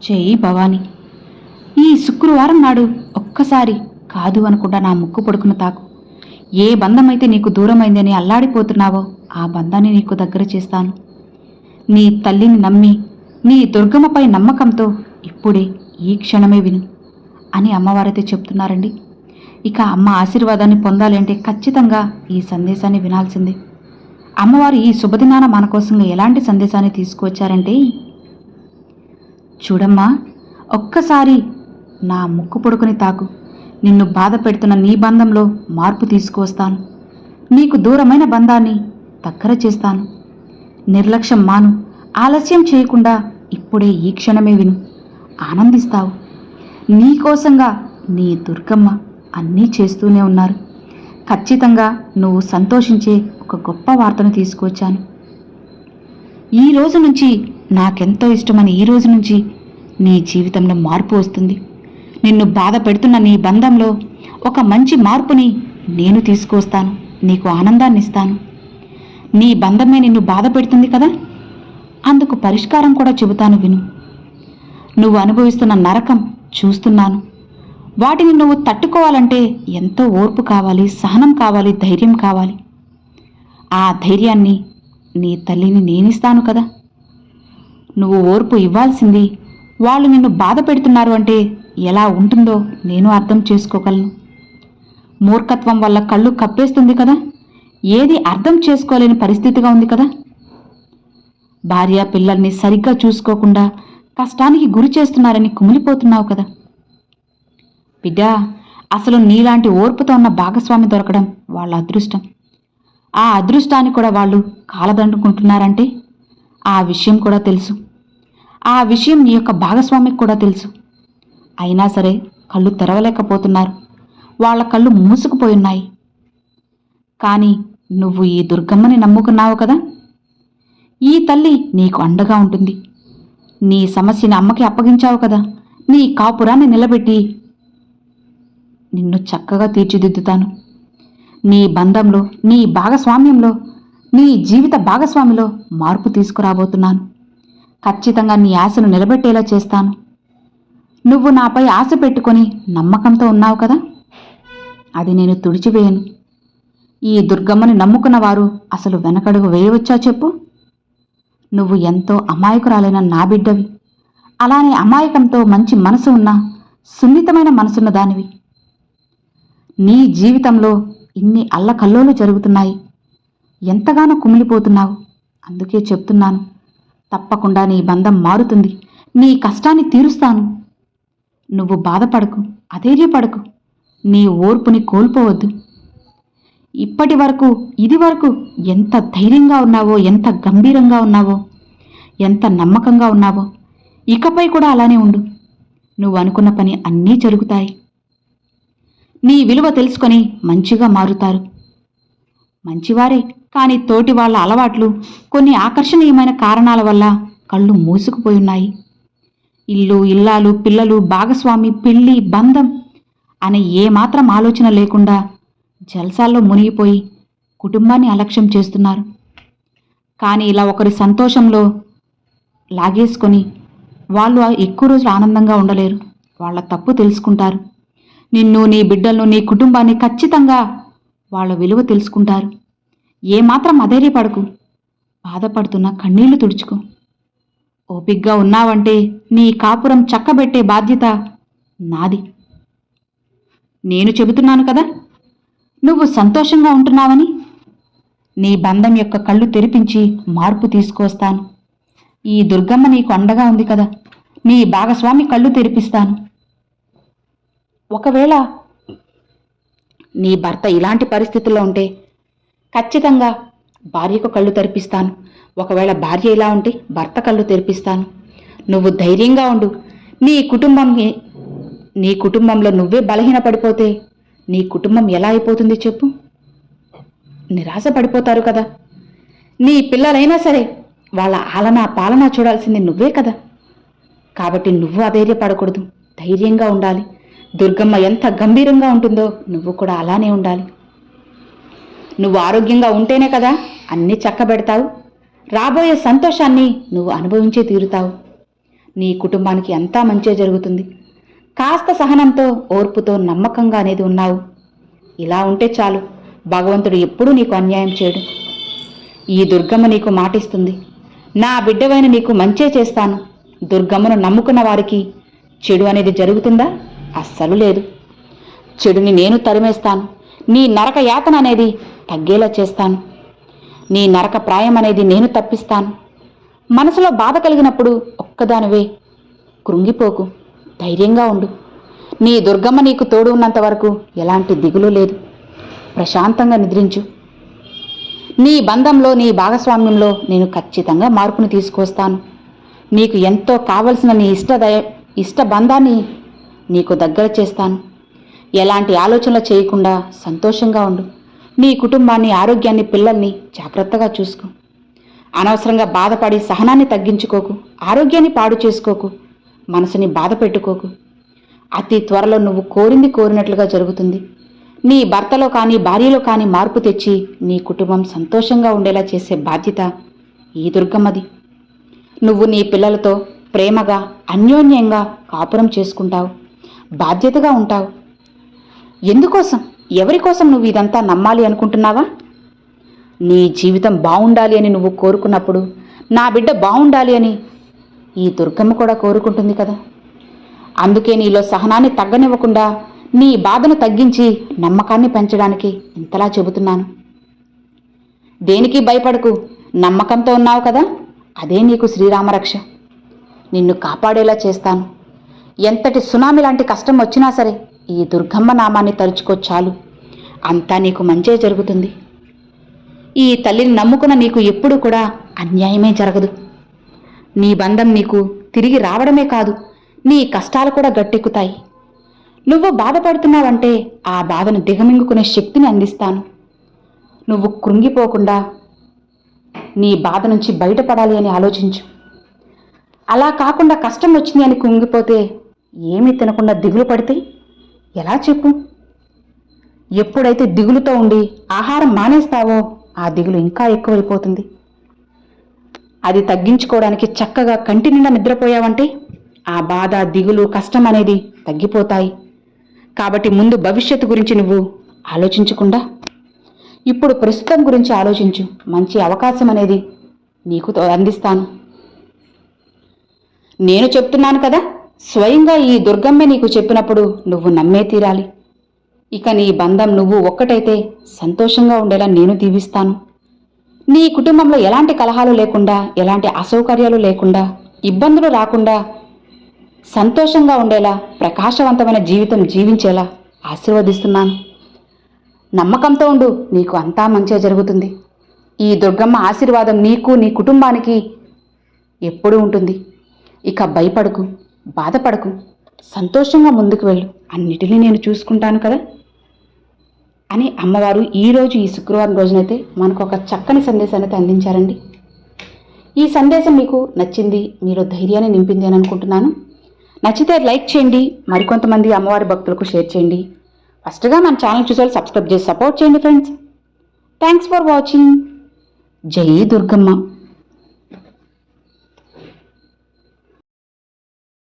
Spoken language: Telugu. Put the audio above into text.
జై భవాని. ఈ శుక్రవారం నాడు ఒక్కసారి కాదు అనకుండా నా ముక్కు పొడుకును తాకు. ఏ బంధమైతే నీకు దూరమైందని అల్లాడిపోతున్నావో ఆ బంధాన్ని నీకు దగ్గర చేస్తాను. నీ తల్లిని నమ్మి నీ దుర్గమ్మపై నమ్మకంతో ఇప్పుడే ఈ క్షణమే విను అని అమ్మవారైతే చెప్తున్నారండి. ఇక అమ్మ ఆశీర్వాదాన్ని పొందాలి అంటే ఖచ్చితంగా ఈ సందేశాన్ని వినాల్సిందే. అమ్మవారు ఈ శుభదినాన మన కోసంగా ఎలాంటి సందేశాన్ని తీసుకువచ్చారంటే, చూడమ్మా, ఒక్కసారి నా ముక్కు పొడుకుని తాకు. నిన్ను బాధ పెడుతున్న నీ బంధంలో మార్పు తీసుకువస్తాను. నీకు దూరమైన బంధాన్ని దగ్గర చేస్తాను. నిర్లక్ష్యం మాను. ఆలస్యం చేయకుండా ఇప్పుడే ఈ క్షణమే విను. ఆనందిస్తావు. నీకోసంగా నీ దుర్గమ్మ అన్నీ చేస్తూనే ఉన్నారు. ఖచ్చితంగా నువ్వు సంతోషించే ఒక గొప్ప వార్తను తీసుకువచ్చాను. ఈ రోజు నుంచి నాకెంతో ఇష్టమైన ఈ రోజు నుంచి నీ జీవితంలో మార్పు వస్తుంది. నిన్ను బాధ పెడుతున్న నీ బంధంలో ఒక మంచి మార్పుని నేను తీసుకువస్తాను. నీకు ఆనందాన్ని ఇస్తాను. నీ బంధమే నిన్ను బాధ పెడుతుంది కదా, అందుకు పరిష్కారం కూడా చెబుతాను విను. నువ్వు అనుభవిస్తున్న నరకం చూస్తున్నాను. వాటిని నువ్వు తట్టుకోవాలంటే ఎంతో ఓర్పు కావాలి, సహనం కావాలి, ధైర్యం కావాలి. ఆ ధైర్యాన్ని నీ తల్లిని నేనిస్తాను కదా. నువ్వు ఓర్పు ఇవ్వాల్సింది వాళ్ళు నిన్ను బాధ పెడుతున్నారు అంటే ఎలా ఉంటుందో నేను అర్థం చేసుకోగలను. మూర్ఖత్వం వల్ల కళ్ళు కప్పేస్తుంది కదా, ఏది అర్థం చేసుకోలేని పరిస్థితిగా ఉంది కదా. భార్య పిల్లల్ని సరిగ్గా చూసుకోకుండా కష్టానికి గురి చేస్తున్నారని కుమిలిపోతున్నావు కదా. బిడ్డా, అసలు నీలాంటి ఓర్పుతో ఉన్న భాగస్వామి దొరకడం వాళ్ళ అదృష్టం. ఆ అదృష్టాన్ని కూడా వాళ్ళు కాలదండుకుంటున్నారంటే ఆ విషయం కూడా తెలుసు. ఆ విషయం నీ యొక్క భాగస్వామికి కూడా తెలుసు. అయినా సరే కళ్ళు తెరవలేకపోతున్నారు. వాళ్ళ కళ్ళు మూసుకుపోయున్నాయి. కానీ నువ్వు ఈ దుర్గమ్మని నమ్ముకున్నావు కదా. ఈ తల్లి నీకు అండగా ఉంటుంది. నీ సమస్యని అమ్మకి అప్పగించావు కదా. నీ కాపురాన్ని నిలబెట్టి నిన్ను చక్కగా తీర్చిదిద్దుతాను. నీ బంధంలో, నీ భాగస్వామ్యంలో, నీ జీవిత భాగస్వామిలో మార్పు తీసుకురాబోతున్నాను. ఖచ్చితంగా నీ ఆశను నిలబెట్టేలా చేస్తాను. నువ్వు నాపై ఆశ పెట్టుకొని నమ్మకంతో ఉన్నావు కదా, అది నేను తుడిచివేయను. ఈ దుర్గమ్మని నమ్ముకున్న వారు అసలు వెనకడుగు వేయవచ్చా చెప్పు? నువ్వు ఎంతో అమాయకురాలైన నా బిడ్డవి. అలానే అమాయకంతో మంచి మనసు ఉన్న, సున్నితమైన మనసున్న దానివి. నీ జీవితంలో ఇన్ని అల్లకల్లోలు జరుగుతున్నాయి. ఎంతగానో కుమిలిపోతున్నావు. అందుకే చెప్తున్నాను, తప్పకుండా నీ బంధం మారుతుంది. నీ కష్టాన్ని తీరుస్తాను. నువ్వు బాధపడకు, అధైర్యపడకు. నీ ఓర్పుని కోల్పోవద్దు. ఇప్పటి వరకు, ఇది వరకు ఎంత ధైర్యంగా ఉన్నావో, ఎంత గంభీరంగా ఉన్నావో, ఎంత నమ్మకంగా ఉన్నావో, ఇకపై కూడా అలానే ఉండు. నువ్వు అనుకున్న పని అన్నీ జరుగుతాయి. నీ విలువ తెలుసుకొని మంచిగా మారుతారు. మంచివారే, కానీ తోటి వాళ్ళ అలవాట్లు, కొన్ని ఆకర్షణీయమైన కారణాల వల్ల కళ్ళు మూసుకుపోయున్నాయి. ఇల్లు, ఇల్లాలు, పిల్లలు, భాగస్వామి, పెళ్లి, బంధం అనే ఏమాత్రం ఆలోచన లేకుండా జల్సాల్లో మునిగిపోయి కుటుంబాన్ని అలక్ష్యం చేస్తున్నారు. కానీ ఇలా ఒకరి సంతోషంలో లాగేసుకొని వాళ్ళు ఎక్కువ రోజులు ఆనందంగా ఉండలేరు. వాళ్ళ తప్పు తెలుసుకుంటారు. నిన్ను, నీ బిడ్డలను, నీ కుటుంబాన్ని ఖచ్చితంగా వాళ్ళ విలువ తెలుసుకుంటారు. ఏమాత్రం అధైర్యపడకు. బాధపడుతున్న కన్నీళ్లు తుడుచుకో. ఓపిగ్గా ఉన్నావంటే నీ కాపురం చక్కబెట్టే బాధ్యత నాది. నేను చెబుతున్నాను కదా, నువ్వు సంతోషంగా ఉంటున్నావని. నీ బంధం యొక్క కళ్ళు తెరిపించి మార్పు తీసుకొస్తాను. ఈ దుర్గమ్మ నీకు అండగా ఉంది కదా, నీ భాగస్వామి కళ్ళు తెరిపిస్తాను. ఒకవేళ నీ భర్త ఇలాంటి పరిస్థితుల్లో ఉంటే ఖచ్చితంగా భార్యకు కళ్ళు తెరిపిస్తాను. ఒకవేళ భార్య ఇలా ఉంటే భర్త కళ్ళు తెరిపిస్తాను. నువ్వు ధైర్యంగా ఉండు. నీ కుటుంబంలో నువ్వే బలహీనపడిపోతే నీ కుటుంబం ఎలా అయిపోతుంది చెప్పు? నిరాశ పడిపోతారు కదా. నీ పిల్లలైనా సరే వాళ్ళ ఆలనా పాలనా చూడాల్సింది నువ్వే కదా. కాబట్టి నువ్వు అధైర్యపడకూడదు, ధైర్యంగా ఉండాలి. దుర్గమ్మ ఎంత గంభీరంగా ఉంటుందో నువ్వు కూడా అలానే ఉండాలి. నువ్వు ఆరోగ్యంగా ఉంటేనే కదా అన్నీ చక్కబెడతావు. రాబోయే సంతోషాన్ని నువ్వు అనుభవించే తీరుతావు. నీ కుటుంబానికి అంతా మంచే జరుగుతుంది. కాస్త సహనంతో, ఓర్పుతో, నమ్మకంగా అనేది ఉన్నావు. ఇలా ఉంటే చాలు. భగవంతుడు ఎప్పుడూ నీకు అన్యాయం చేయడు. ఈ దుర్గమ్మ నీకు మాటిస్తుంది, నా బిడ్డవైన నీకు మంచే చేస్తాను. దుర్గమ్మను నమ్ముకున్న వారికి చెడు అనేది జరుగుతుందా? అస్సలు లేదు. చెడుని నేను తరిమేస్తాను. నీ నరక యాతన అనేది తగ్గేలా చేస్తాను. నీ నరక ప్రాయం అనేది నేను తప్పిస్తాను. మనసులో బాధ కలిగినప్పుడు ఒక్కదానివే కృంగిపోకు, ధైర్యంగా ఉండు. నీ దుర్గమ్మ నీకు తోడు ఉన్నంత వరకు ఎలాంటి దిగులు లేదు. ప్రశాంతంగా నిద్రించు. నీ బంధంలో, నీ భాగస్వామ్యంలో నేను ఖచ్చితంగా మార్పును తీసుకొస్తాను. నీకు ఎంతో కావలసిన నీ ఇష్ట బంధాన్ని నీకు దగ్గర చేస్తాను. ఎలాంటి ఆలోచనలు చేయకుండా సంతోషంగా ఉండు. నీ కుటుంబాన్ని, ఆరోగ్యాన్ని, పిల్లల్ని జాగ్రత్తగా చూసుకో. అనవసరంగా బాధపడి సహనాన్ని తగ్గించుకోకు. ఆరోగ్యాన్ని పాడు చేసుకోకు. మనసుని బాధ పెట్టుకోకు. అతి త్వరలో నువ్వు కోరింది కోరినట్లుగా జరుగుతుంది. నీ భర్తలో కానీ, భార్యలో కానీ మార్పు తెచ్చి నీ కుటుంబం సంతోషంగా ఉండేలా చేసే బాధ్యత ఈ దుర్గమ్మది. నువ్వు నీ పిల్లలతో ప్రేమగా, అన్యోన్యంగా కాపురం చేసుకుంటావు. బాధ్యతగా ఉంటావు. ఎందుకోసం, ఎవరి కోసం నువ్వు ఇదంతా నమ్మాలి అనుకుంటున్నావా? నీ జీవితం బాగుండాలి అని నువ్వు కోరుకున్నప్పుడు, నా బిడ్డ బాగుండాలి అని ఈ దుర్గమ్మ కూడా కోరుకుంటుంది కదా. అందుకే నీలో సహనాన్ని తగ్గనివ్వకుండా, నీ బాధను తగ్గించి నమ్మకాన్ని పెంచడానికి ఇంతలా చెబుతున్నాను. దేనికి భయపడకు. నమ్మకంతో ఉన్నావు కదా, అదే నీకు శ్రీరామరక్ష. నిన్ను కాపాడేలా చేస్తాను. ఎంతటి సునామీ లాంటి కష్టం వచ్చినా సరే ఈ దుర్గమ్మ నామాన్ని తలుచుకో చాలు. అంతా నీకు మంచే జరుగుతుంది. ఈ తల్లిని నమ్ముకున్న నీకు ఎప్పుడూ కూడా అన్యాయమే జరగదు. నీ బంధం నీకు తిరిగి రావడమే కాదు, నీ కష్టాలు కూడా గట్టెక్కుతాయి. నువ్వు బాధపడుతున్నావంటే ఆ బాధను దిగమింగుకునే శక్తిని అందిస్తాను. నువ్వు కృంగిపోకుండా నీ బాధ నుంచి బయటపడాలి అని ఆలోచించు. అలా కాకుండా కష్టం వచ్చింది అని కృంగిపోతే, ఏమీ తినకుండా దిగులు పడితే ఎలా చెప్పు? ఎప్పుడైతే దిగులుతో ఉండి ఆహారం మానేస్తావో ఆ దిగులు ఇంకా ఎక్కువైపోతుంది. అది తగ్గించుకోవడానికి చక్కగా కంటి నిండా నిద్రపోయావంటే ఆ బాధ, దిగులు, కష్టం అనేది తగ్గిపోతాయి. కాబట్టి ముందు భవిష్యత్తు గురించి నువ్వు ఆలోచించకుండా ఇప్పుడు ప్రస్తుతం గురించి ఆలోచించు. మంచి అవకాశం అనేది నీకు అందిస్తాను. నేను చెప్తున్నాను కదా, స్వయంగా ఈ దుర్గమ్మే నీకు చెప్పినప్పుడు నువ్వు నమ్మే తీరాలి. ఇక నీ బంధం నువ్వు ఒక్కటైతే సంతోషంగా ఉండేలా నేను దీవిస్తాను. నీ కుటుంబంలో ఎలాంటి కలహాలు లేకుండా, ఎలాంటి అసౌకర్యాలు లేకుండా, ఇబ్బందులు రాకుండా సంతోషంగా ఉండేలా, ప్రకాశవంతమైన జీవితం జీవించేలా ఆశీర్వదిస్తున్నాను. నమ్మకంతో ఉండు. నీకు అంతా మంచిగా జరుగుతుంది. ఈ దుర్గమ్మ ఆశీర్వాదం నీకు, నీ కుటుంబానికి ఎప్పుడూ ఉంటుంది. ఇక భయపడకు, బాధపడకు, సంతోషంగా ముందుకు వెళ్ళు. అన్నిటినీ నేను చూసుకుంటాను కదా అని అమ్మవారు ఈరోజు ఈ శుక్రవారం రోజునైతే మనకు ఒక చక్కని సందేశాన్ని అందించారండి. ఈ సందేశం మీకు నచ్చింది, మీరు ధైర్యాన్ని నింపింది అని అనుకుంటున్నాను. నచ్చితే లైక్ చేయండి, మరికొంతమంది అమ్మవారి భక్తులకు షేర్ చేయండి. ఫస్ట్గా మన ఛానల్ చూసే సబ్స్క్రైబ్ చేసి సపోర్ట్ చేయండి ఫ్రెండ్స్. Thanks for watching. జై దుర్గమ్మ.